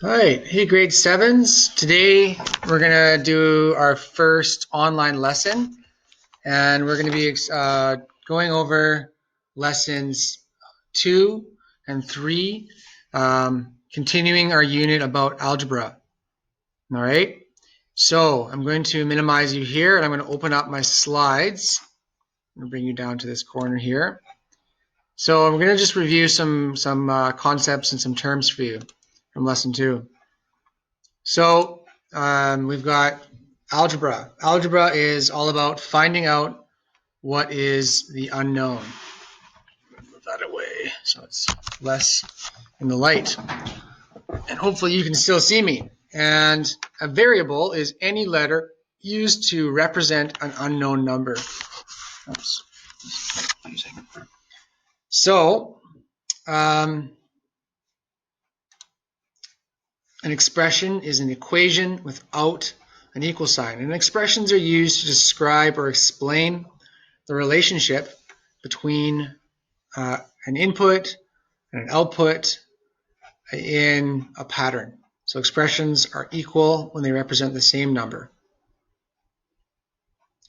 All right, hey grade sevens. Today we're gonna do our first online lesson, and we're gonna be going over lessons 2 and 3, continuing our unit about algebra. All right, so I'm going to minimize you here, and I'm going to open up my slides. I'm going to bring you down to this corner here. So I'm going to just review some concepts and some terms for you from lesson 2. So we've got algebra. Algebra is all about finding out what is the unknown. Move that away so it's less in the light. And hopefully you can still see me. And a variable is any letter used to represent an unknown number. Oops. So an expression is an equation without an equal sign. And expressions are used to describe or explain the relationship between an input and an output in a pattern. So expressions are equal when they represent the same number.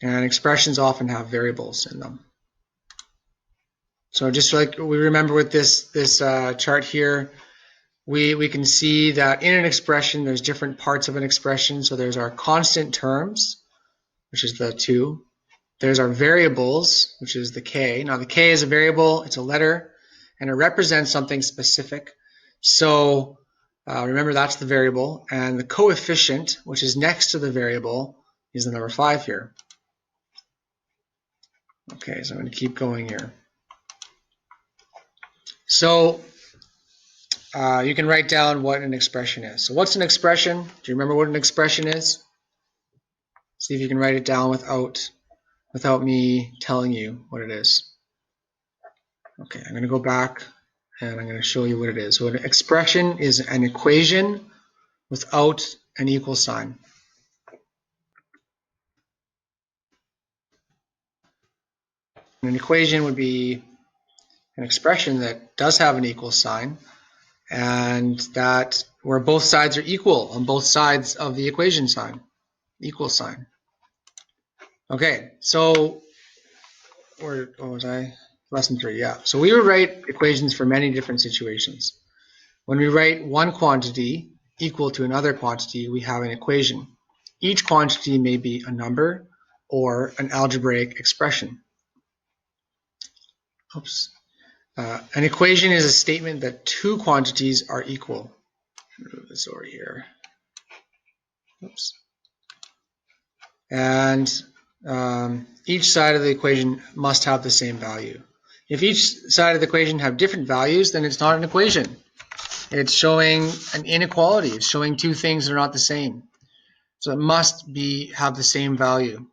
And expressions often have variables in them. So just like we remember with this chart here, we can see that in an expression there's different parts of an expression. So there's our constant terms, which is the 2. There's our variables, which is the k. Now the k is a variable, it's a letter, and it represents something specific. So remember that's the variable, and the coefficient, which is next to the variable, is the number 5 here. Okay, so I'm going to keep going here. So you can write down what an expression is. So what's an expression? Do you remember what an expression is? See if you can write it down without me telling you what it is. Okay, I'm going to go back and I'm going to show you what it is. So an expression is an equation without an equal sign. An equation would be an expression that does have an equal sign, and that where both sides are equal on both sides of the equation sign, equal sign. Okay, so what was I? Lesson 3, yeah. So we would write equations for many different situations. When we write one quantity equal to another quantity, we have an equation. Each quantity may be a number or an algebraic expression. Oops. An equation is a statement that two quantities are equal. Move this over here. Oops. And each side of the equation must have the same value. If each side of the equation have different values, then it's not an equation. It's showing an inequality. It's showing two things that are not the same. So it must have the same value.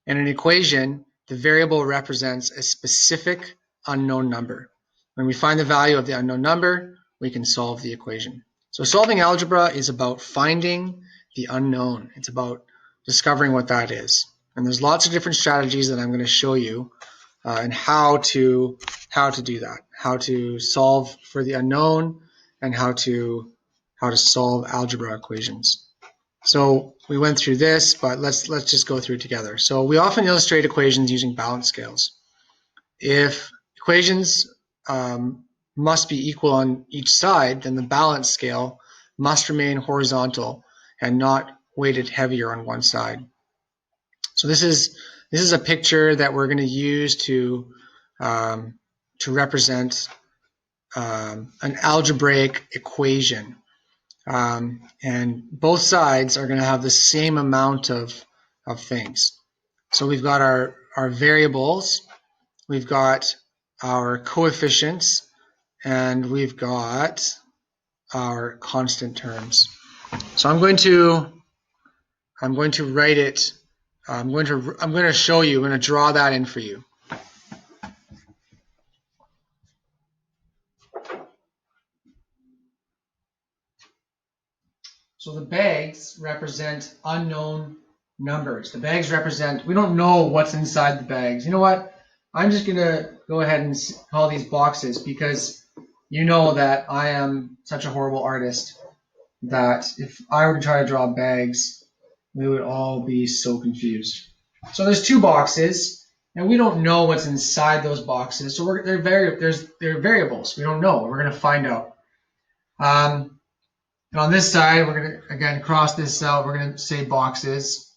In an equation, the variable represents a specific unknown number. When we find the value of the unknown number, we can solve the equation. So solving algebra is about finding the unknown. It's about discovering what that is. And there's lots of different strategies that I'm going to show you and how to do that, how to solve for the unknown, and how to solve algebra equations. So we went through this, but let's just go through it together. So we often illustrate equations using balance scales. If equations must be equal on each side, then the balance scale must remain horizontal and not weighted heavier on one side. So this is a picture that we're going to use to represent an algebraic equation. And both sides are going to have the same amount of things. So we've got our variables, we've got our coefficients, and we've got our constant terms. So I'm going to write it. I'm going to show you. I'm going to draw that in for you. So the bags represent unknown numbers. The bags represent, we don't know what's inside the bags. You know what? I'm just going to go ahead and call these boxes because you know that I am such a horrible artist that if I were to try to draw bags, we would all be so confused. So there's two boxes, and we don't know what's inside those boxes. So they're variables. We don't know. We're going to find out. And on this side, we're going to, again, cross this out. We're going to say boxes.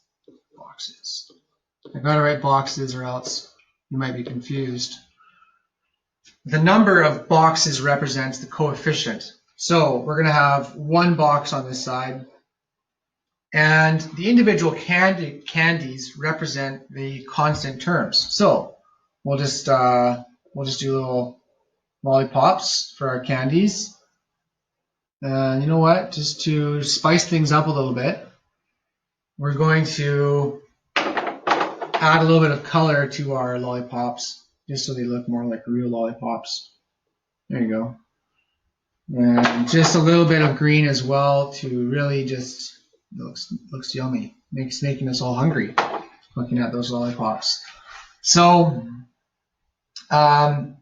Boxes. I've got to write boxes or else you might be confused. The number of boxes represents the coefficient. So we're going to have one box on this side, and the individual candies represent the constant terms. So we'll just do little lollipops for our candies. And you know what? Just to spice things up a little bit, we're going to add a little bit of color to our lollipops, just so they look more like real lollipops. There you go. And just a little bit of green as well to really just looks yummy. Making us all hungry looking at those lollipops. So when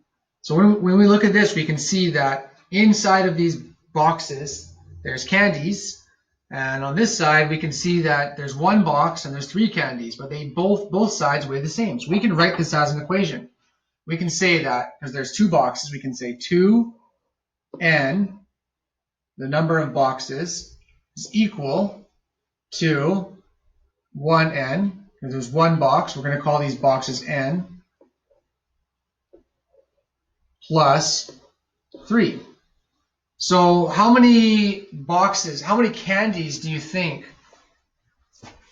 we look at this, we can see that inside of these boxes there's candies, and on this side we can see that there's one box and there's three candies, but they both sides weigh the same. So we can write this as an equation. We can say that because there's two boxes, we can say 2n, the number of boxes, is equal to 1n, because there's one box. We're going to call these boxes n, plus 3. So how many boxes, how many candies do you think?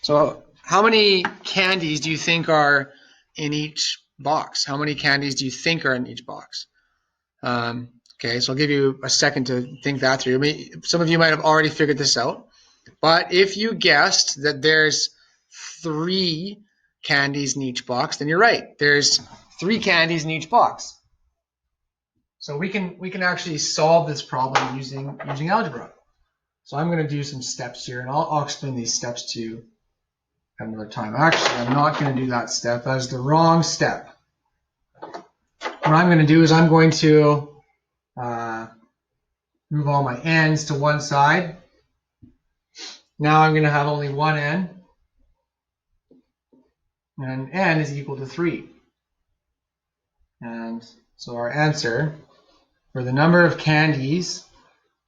So how many candies do you think are in each box? How many candies do you think are in each box? Okay, so I'll give you a second to think that through. Some of you might have already figured this out, but if you guessed that there's 3 candies in each box, then you're right. There's 3 candies in each box. So we can actually solve this problem using algebra. So I'm going to do some steps here, and I'll explain these steps to you at another time. Actually, I'm not going to do that step. That is the wrong step. What I'm going to do is I'm going to move all my n's to one side. Now I'm going to have only one n, and n is equal to 3. And so our answer for the number of candies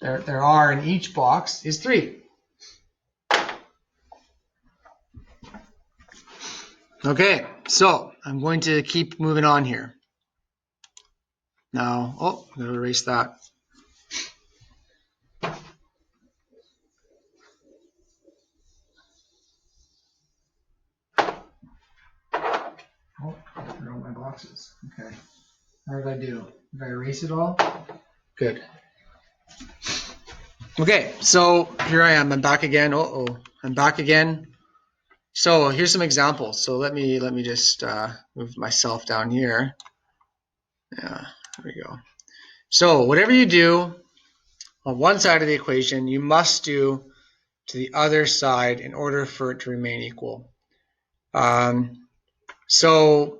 there are in each box is 3. Okay, so I'm going to keep moving on here. Now, I'm going to erase that. I forgot my boxes. Okay. How did I do? Did I erase it all? Good. Okay, so here I am. I'm back again. I'm back again. So here's some examples. So let me just move myself down here. Yeah, there we go. So whatever you do on one side of the equation, you must do to the other side in order for it to remain equal. So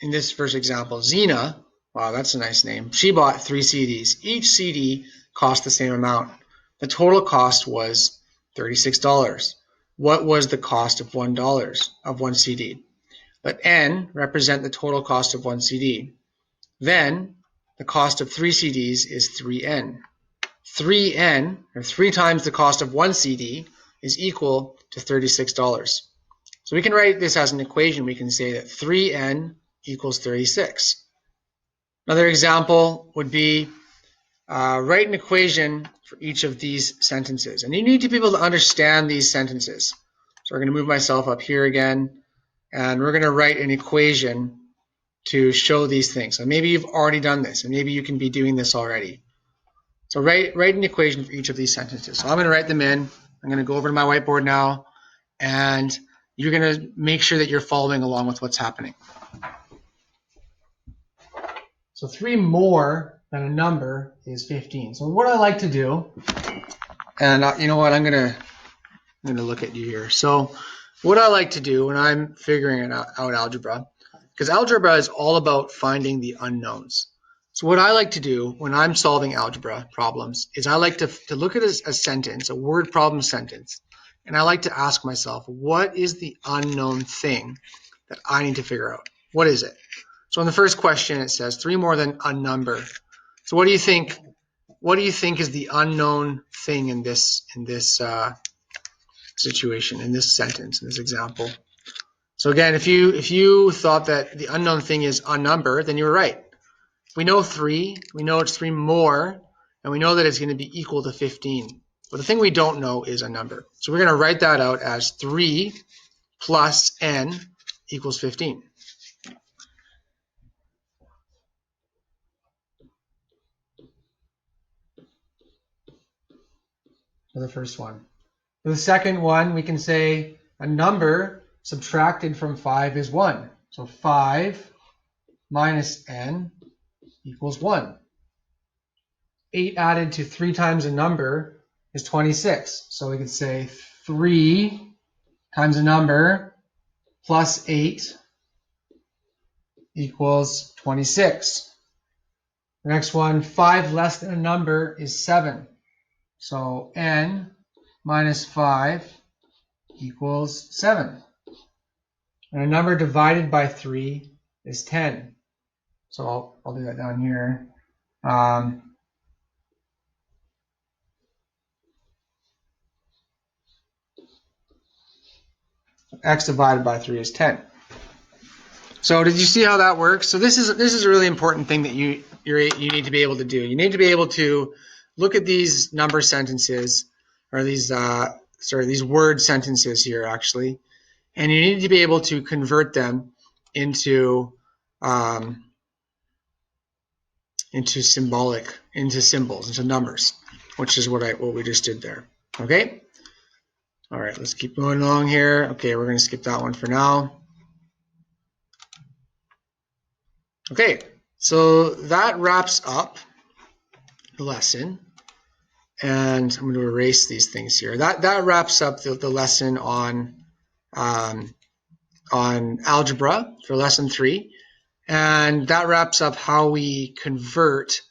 in this first example, Zena, wow, that's a nice name. She bought 3 CDs. Each CD cost the same amount. The total cost was $36. What was the cost of $1 of one CD? Let n represent the total cost of one CD. Then the cost of 3 CDs is 3n. 3n, or 3 times the cost of one CD, is equal to $36. So we can write this as an equation. We can say that 3n equals 36. Another example would be write an equation for each of these sentences. And you need to be able to understand these sentences. So we're going to move myself up here again, and we're going to write an equation to show these things. So maybe you've already done this, and maybe you can be doing this already. So write an equation for each of these sentences. So I'm going to write them in. I'm going to go over to my whiteboard now, and you're going to make sure that you're following along with what's happening. So 3 more than a number is 15. So what I like to do, and you know what, I'm going to look at you here. So what I like to do when I'm figuring out algebra, because algebra is all about finding the unknowns. So what I like to do when I'm solving algebra problems is I like to look at a sentence, a word problem sentence, and I like to ask myself, what is the unknown thing that I need to figure out? What is it? So in the first question, it says 3 more than a number. So what do you think? What do you think is the unknown thing in this situation, in this sentence, in this example? So again, if you thought that the unknown thing is a number, then you were right. We know 3, we know it's 3 more, and we know that it's going to be equal to 15. But the thing we don't know is a number. So we're going to write that out as 3 plus n equals 15. For the first one. For the second one, we can say a number subtracted from 5 is 1. So 5 minus n equals 1. 8 added to 3 times a number is 26. So we could say 3 times a number plus 8 equals 26. The next one, 5 less than a number is 7. So n minus 5 equals 7. And a number divided by 3 is 10. So I'll do that down here. X divided by 3 is 10. So did you see how that works? So this is a really important thing that you need to be able to do. You need to be able to look at these number sentences, or these these word sentences here actually, and you need to be able to convert them into symbolic, into symbols, into numbers, which is what we just did there. Okay. All right, let's keep going along here. Okay, we're going to skip that one for now. Okay, so that wraps up the lesson, and I'm going to erase these things here. That wraps up the lesson on algebra for lesson 3, and that wraps up how we convert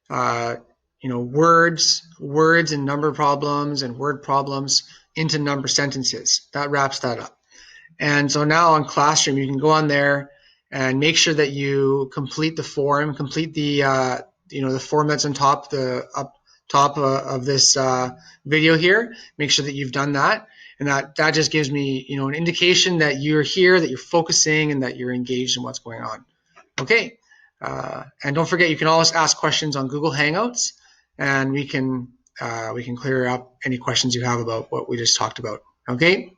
words and number problems and word problems into number sentences. That wraps that up. And so now on Classroom, you can go on there and make sure that you complete the form, complete the the form that's on top of this video here. Make sure that you've done that, and that just gives me an indication that you're here, that you're focusing, and that you're engaged in what's going on. Okay, and don't forget, you can always ask questions on Google Hangouts, and we can clear up any questions you have about what we just talked about. Okay.